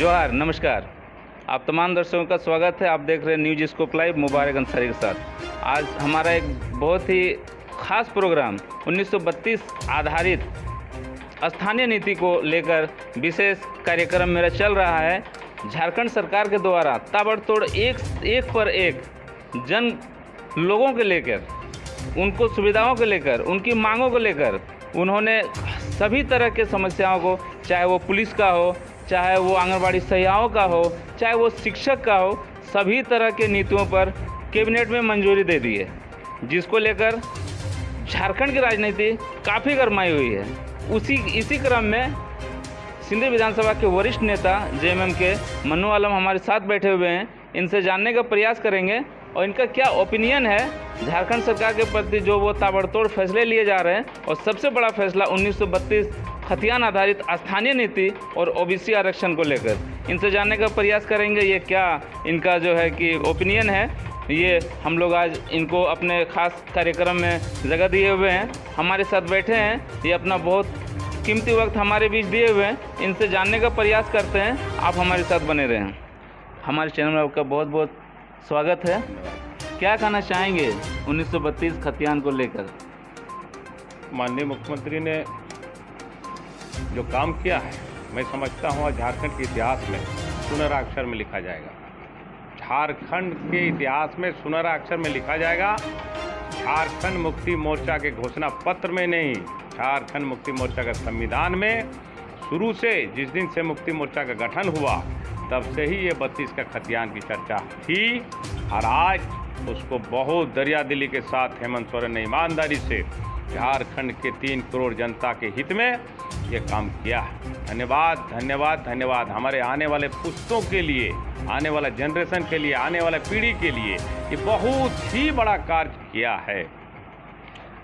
जोहार, नमस्कार। आप तमाम दर्शकों का स्वागत है। आप देख रहे हैं न्यूज स्कोप लाइव, मुबारक अंसारी के साथ। आज हमारा एक बहुत ही खास प्रोग्राम 1932 आधारित स्थानीय नीति को लेकर विशेष कार्यक्रम मेरा चल रहा है। झारखंड सरकार के द्वारा ताबड़तोड़ एक पर एक जन लोगों के लेकर, उनको सुविधाओं को लेकर, उनकी मांगों को लेकर उन्होंने सभी तरह के समस्याओं को, चाहे वो पुलिस का हो, चाहे वो आंगनबाड़ी सहियाओं का हो, चाहे वो शिक्षक का हो, सभी तरह के नीतियों पर कैबिनेट में मंजूरी दे दी है, जिसको लेकर झारखंड की राजनीति काफ़ी गरमाई हुई है। इसी क्रम में सिंधी विधानसभा के वरिष्ठ नेता जेएमएम के मन्नू आलम हमारे साथ बैठे हुए हैं। इनसे जानने का प्रयास करेंगे और इनका क्या ओपिनियन है झारखंड सरकार के प्रति जो वो ताबड़तोड़ फैसले लिए जा रहे हैं, और सबसे बड़ा फैसला 1932 खतियान आधारित स्थानीय नीति और ओबीसी आरक्षण को लेकर। इनसे जानने का प्रयास करेंगे ये क्या इनका जो है कि ओपिनियन है। ये हम लोग आज इनको अपने खास कार्यक्रम में जगह दिए हुए हैं, हमारे साथ बैठे हैं, ये अपना बहुत कीमती वक्त हमारे बीच दिए हुए हैं। इनसे जानने का प्रयास करते हैं, आप हमारे साथ बने रहें। हमारे चैनल में आपका बहुत बहुत स्वागत है। क्या कहना चाहेंगे 1932 खतियान को लेकर? माननीय मुख्यमंत्री ने जो काम किया है, मैं समझता हूँ झारखंड के इतिहास में सुनहरा अक्षर में लिखा जाएगा। झारखंड के इतिहास में सुनहरा अक्षर में लिखा जाएगा। झारखंड मुक्ति मोर्चा के घोषणा पत्र में नहीं, झारखंड मुक्ति मोर्चा का संविधान में शुरू से, जिस दिन से मुक्ति मोर्चा का गठन हुआ तब से ही ये 32 का खतियान की चर्चा थी, और आज उसको बहुत दरियादिली के साथ हेमंत सोरेन ने ईमानदारी से झारखंड के 3 करोड़ जनता के हित में ये काम किया है। धन्यवाद, धन्यवाद, धन्यवाद। हमारे आने वाले पुश्तों के लिए, आने वाला जनरेशन के लिए, आने वाले पीढ़ी के लिए ये बहुत ही बड़ा कार्य किया है।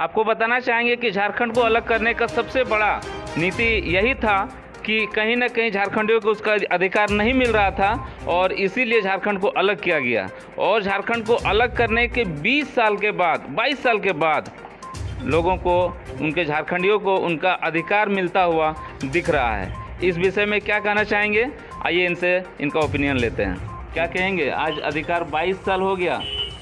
आपको बताना चाहेंगे कि झारखंड को अलग करने का सबसे बड़ा नीति यही था कि कहीं ना कहीं झारखंडियों को उसका अधिकार नहीं मिल रहा था, और इसीलिए झारखंड को अलग किया गया। और झारखंड को अलग करने के 20 साल के बाद, 22 साल के बाद लोगों को, उनके झारखंडियों को उनका अधिकार मिलता हुआ दिख रहा है। इस विषय में क्या कहना चाहेंगे? आइए इनसे इनका ओपिनियन लेते हैं। क्या कहेंगे? आज अधिकार 22 साल हो गया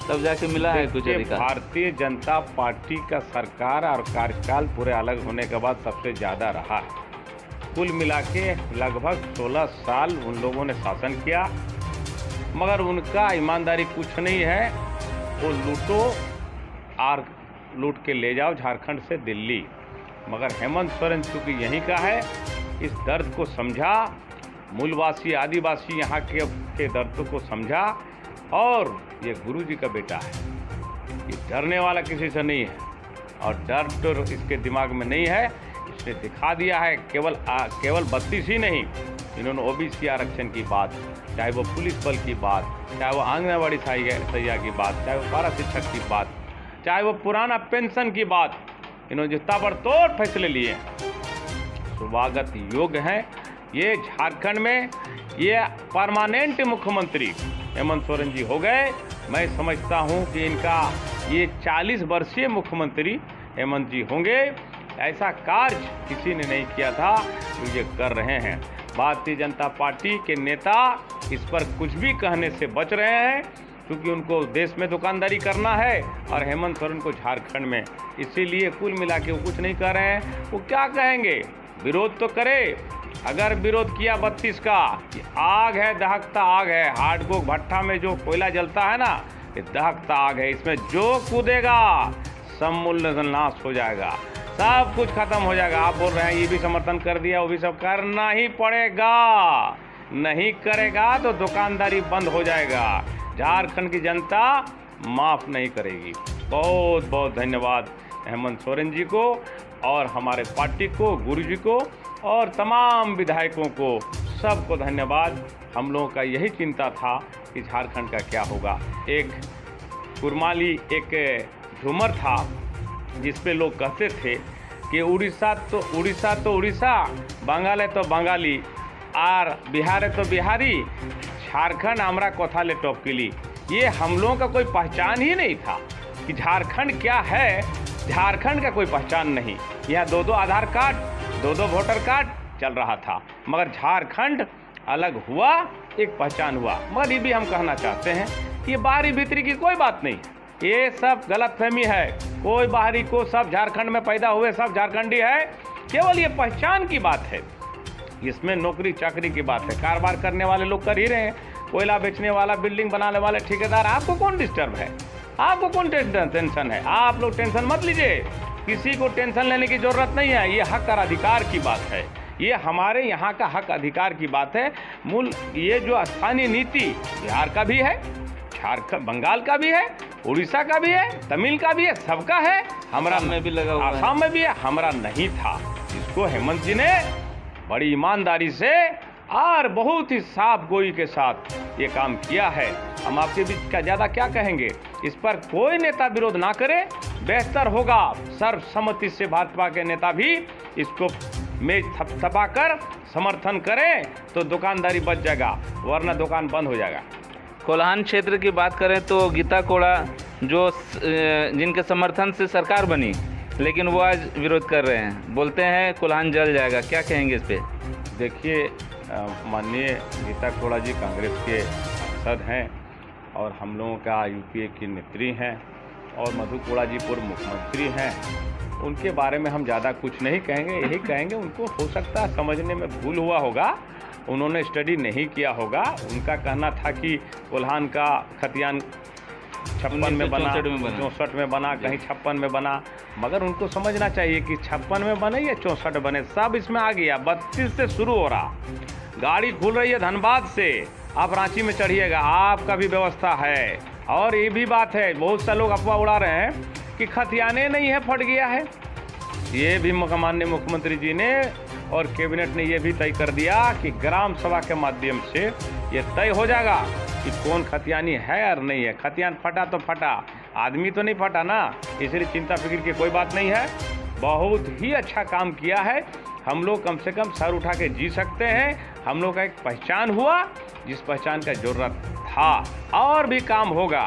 तब जाके मिला है कुछ अधिकार। भारतीय जनता पार्टी का सरकार और कार्यकाल पूरे अलग होने के बाद सबसे ज़्यादा रहा है। कुल मिला के लगभग 16 साल उन लोगों ने शासन किया, मगर उनका ईमानदारी कुछ नहीं है। वो लूटो और लूट के ले जाओ झारखंड से दिल्ली। मगर हेमंत सोरेन चूँकि यहीं का है, इस दर्द को समझा, मूलवासी आदिवासी यहाँ के दर्द को समझा, और ये गुरुजी का बेटा है। ये डरने वाला किसी से नहीं है, और डर तो इसके दिमाग में नहीं है। इसने दिखा दिया है। केवल 32 ही नहीं, इन्होंने ओबीसी आरक्षण की बात, चाहे वो पुलिस बल की बात, चाहे वो आंगनबाड़ी सहिया की बात, चाहे वो पारा शिक्षक की बात, चाहे वो पुराना पेंशन की बात, इन्होंने जो ताबड़तोड़ फैसले लिए, स्वागत योग्य हैं। ये झारखंड में ये परमानेंट मुख्यमंत्री हेमंत सोरेन जी हो गए। मैं समझता हूं कि इनका ये 40 वर्षीय मुख्यमंत्री हेमंत जी होंगे। ऐसा कार्य किसी ने नहीं किया था जो ये कर रहे हैं। भारतीय जनता पार्टी के नेता इस पर कुछ भी कहने से बच रहे हैं, क्योंकि उनको देश में दुकानदारी करना है और हेमंत सोरेन को झारखंड में। इसीलिए कुल मिला के वो कुछ नहीं कर रहे हैं। वो क्या कहेंगे? विरोध तो करे। अगर विरोध किया 32 का, आग है, दहकता आग है। हार्डकोक भट्ठा में जो कोयला जलता है ना, ये दहकता आग है। इसमें जो कूदेगा समूल नाश हो जाएगा, सब कुछ खत्म हो जाएगा। आप बोल रहे हैं ये भी समर्थन कर दिया, वो भी सब करना ही पड़ेगा। नहीं करेगा तो दुकानदारी बंद हो जाएगा। झारखंड की जनता माफ़ नहीं करेगी। बहुत बहुत धन्यवाद हेमंत सोरेन जी को, और हमारे पार्टी को, गुरुजी को, और तमाम विधायकों को, सबको धन्यवाद। हम लोगों का यही चिंता था कि झारखंड का क्या होगा। एक कुरमाली, एक झूमर था जिस पे लोग कहते थे कि उड़ीसा तो उड़ीसा, बंगाल है तो बंगाली, और बिहार है तो बिहारी, झारखंड हमरा कोथाले टॉपकिली। ये हम लोगों का कोई पहचान ही नहीं था कि झारखंड क्या है। झारखंड का कोई पहचान नहीं। यहाँ 2-2 आधार कार्ड, 2-2 वोटर कार्ड चल रहा था, मगर झारखंड अलग हुआ, एक पहचान हुआ। मगर ये भी हम कहना चाहते हैं कि ये बाहरी भीतरी की कोई बात नहीं, ये सब गलतफहमी है। कोई बाहरी को, सब झारखंड में पैदा हुए सब झारखंडी है, केवल ये पहचान की बात है। इसमें नौकरी चाकरी की बात है, कारोबार करने वाले लोग कर ही रहे हैं। कोयला बेचने वाला, बिल्डिंग बनाने वाले ठेकेदार, आपको कौन डिस्टर्ब है? आपको कौन टेंशन है? आप लोग टेंशन मत लीजिए, किसी को टेंशन लेने की जरूरत नहीं है। ये हक और अधिकार की बात है, ये हमारे यहाँ का हक अधिकार की बात है। मूल ये जो स्थानीय नीति बिहार का भी है, झारखंड, बंगाल का भी है, उड़ीसा का भी है, तमिल का भी है, सबका है। हमारा में भी लगा हुआ है, आसाम में भी है, हमारा नहीं था। इसको हेमंत जी ने बड़ी ईमानदारी से और बहुत ही साफ गोई के साथ ये काम किया है। हम आपके बीच का ज़्यादा क्या कहेंगे, इस पर कोई नेता विरोध ना करे, बेहतर होगा सर्वसम्मति से भाजपा के नेता भी इसको मेज थपथपाकर समर्थन करें तो दुकानदारी बच जाएगा, वरना दुकान बंद हो जाएगा। कोल्हान क्षेत्र की बात करें तो गीता कोड़ा जो जिनके समर्थन से सरकार बनी, लेकिन वो आज विरोध कर रहे हैं, बोलते हैं कोल्हान जल जाएगा। क्या कहेंगे इस पे? देखिए, माननीय गीता कोड़ा जी कांग्रेस के सांसद हैं और हम लोगों का यूपीए की नेत्री हैं और मधु कोड़ा जी पूर्व मुख्यमंत्री हैं। उनके बारे में हम ज़्यादा कुछ नहीं कहेंगे, यही कहेंगे उनको हो सकता है समझने में भूल हुआ होगा, उन्होंने स्टडी नहीं किया होगा। उनका कहना था कि कोल्हान का खतियान 56 में बना, 64 में बना, कहीं 56 में बना, मगर उनको समझना चाहिए कि 56 में बने या 64 बने, सब इसमें आ गया। 32 से शुरू हो रहा, गाड़ी खुल रही है धनबाद से, आप रांची में चढ़िएगा, आपका भी व्यवस्था है। और ये भी बात है, बहुत से लोग अफवाह उड़ा रहे हैं कि खतियाने नहीं है, फट गया है। ये भी माननीय मुख्यमंत्री जी ने और कैबिनेट ने ये भी तय कर दिया कि ग्राम सभा के माध्यम से ये तय हो जाएगा कि कौन खतियानी है और नहीं है। खतियान फटा तो फटा, आदमी तो नहीं फटा ना, इसलिए चिंता फिक्र की कोई बात नहीं है। बहुत ही अच्छा काम किया है, हम लोग कम से कम सर उठा के जी सकते हैं। हम लोग का एक पहचान हुआ, जिस पहचान का ज़रूरत था। और भी काम होगा,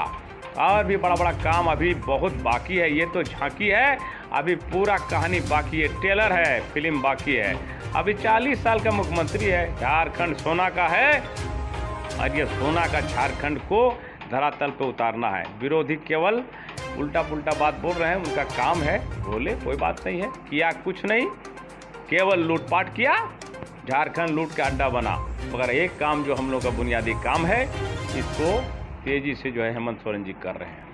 और भी बड़ा बड़ा काम अभी बहुत बाकी है। ये तो झांकी है, अभी पूरा कहानी बाकी है, ट्रेलर है, फिल्म बाकी है। अभी 40 साल का मुख्यमंत्री है, झारखंड सोना का है और ये सोना का झारखंड को धरातल पे उतारना है। विरोधी केवल उल्टा पुल्टा बात बोल रहे हैं, उनका काम है, बोले कोई बात नहीं है। किया कुछ नहीं, केवल लूटपाट किया, झारखंड लूट का अड्डा बना। मगर एक काम जो हम लोग का बुनियादी काम है, इसको तेजी से जो है हेमंत सोरेन जी कर रहे हैं।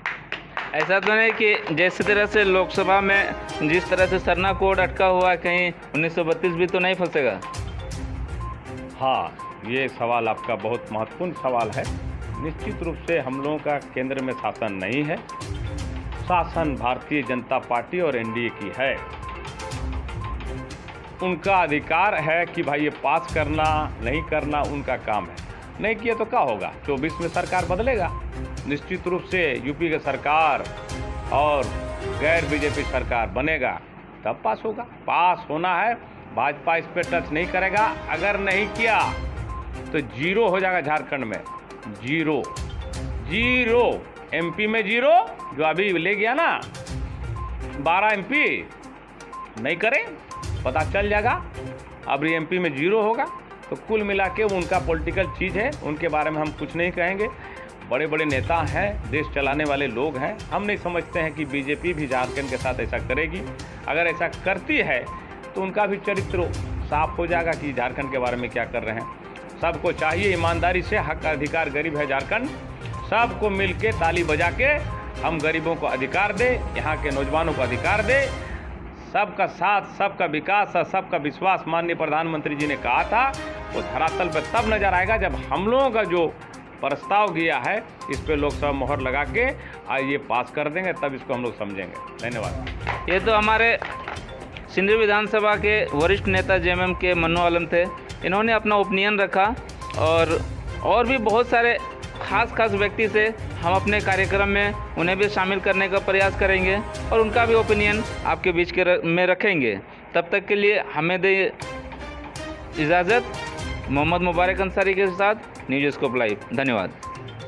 ऐसा तो नहीं कि जैसे तरह से लोकसभा में जिस तरह से सरना कोड अटका हुआ है, कहीं 1932 भी तो नहीं फंसेगा? हाँ, ये सवाल आपका बहुत महत्वपूर्ण सवाल है। निश्चित रूप से हम लोगों का केंद्र में शासन नहीं है, शासन भारतीय जनता पार्टी और एनडीए की है। उनका अधिकार है कि भाई ये पास करना नहीं करना उनका काम है, नहीं किया तो क्या होगा? 24 में सरकार बदलेगा, निश्चित रूप से यूपी की सरकार और गैर बीजेपी सरकार बनेगा, तब पास होगा। पास होना है, भाजपा इस पर टच नहीं करेगा। अगर नहीं किया तो जीरो हो जाएगा झारखंड में, जीरो जीरो। एमपी में जीरो, जो अभी ले गया ना 12 एमपी, नहीं करें पता चल जाएगा। अब एमपी में जीरो होगा, तो कुल मिला के उनका पॉलिटिकल चीज़ है, उनके बारे में हम कुछ नहीं कहेंगे। बड़े बड़े नेता हैं, देश चलाने वाले लोग हैं, हम नहीं समझते हैं कि बीजेपी भी झारखंड के साथ ऐसा करेगी। अगर ऐसा करती है तो उनका भी चरित्र साफ हो जाएगा कि झारखंड के बारे में क्या कर रहे हैं। सबको चाहिए ईमानदारी से, हक अधिकार, गरीब है झारखंड, सबको मिल के ताली बजा के हम गरीबों को अधिकार दे, यहाँ के नौजवानों को अधिकार दे। सबका साथ, सबका विकास और सबका विश्वास माननीय प्रधानमंत्री जी ने कहा था, वो धरातल पर तब नजर आएगा जब हम लोगों का जो प्रस्ताव किया है इस पे लोकसभा मोहर लगा के ये पास कर देंगे, तब इसको हम लोग समझेंगे। धन्यवाद। ये तो हमारे सिंधी विधानसभा के वरिष्ठ नेता जेएमएम के मन्नू आलम थे, इन्होंने अपना ओपिनियन रखा और भी बहुत सारे खास व्यक्ति से हम अपने कार्यक्रम में उन्हें भी शामिल करने का प्रयास करेंगे और उनका भी ओपिनियन आपके बीच में रखेंगे। तब तक के लिए हमें दे इजाज़त। मोहम्मद मुबारक अंसारी के साथ न्यूज़ स्कोप लाइव। धन्यवाद।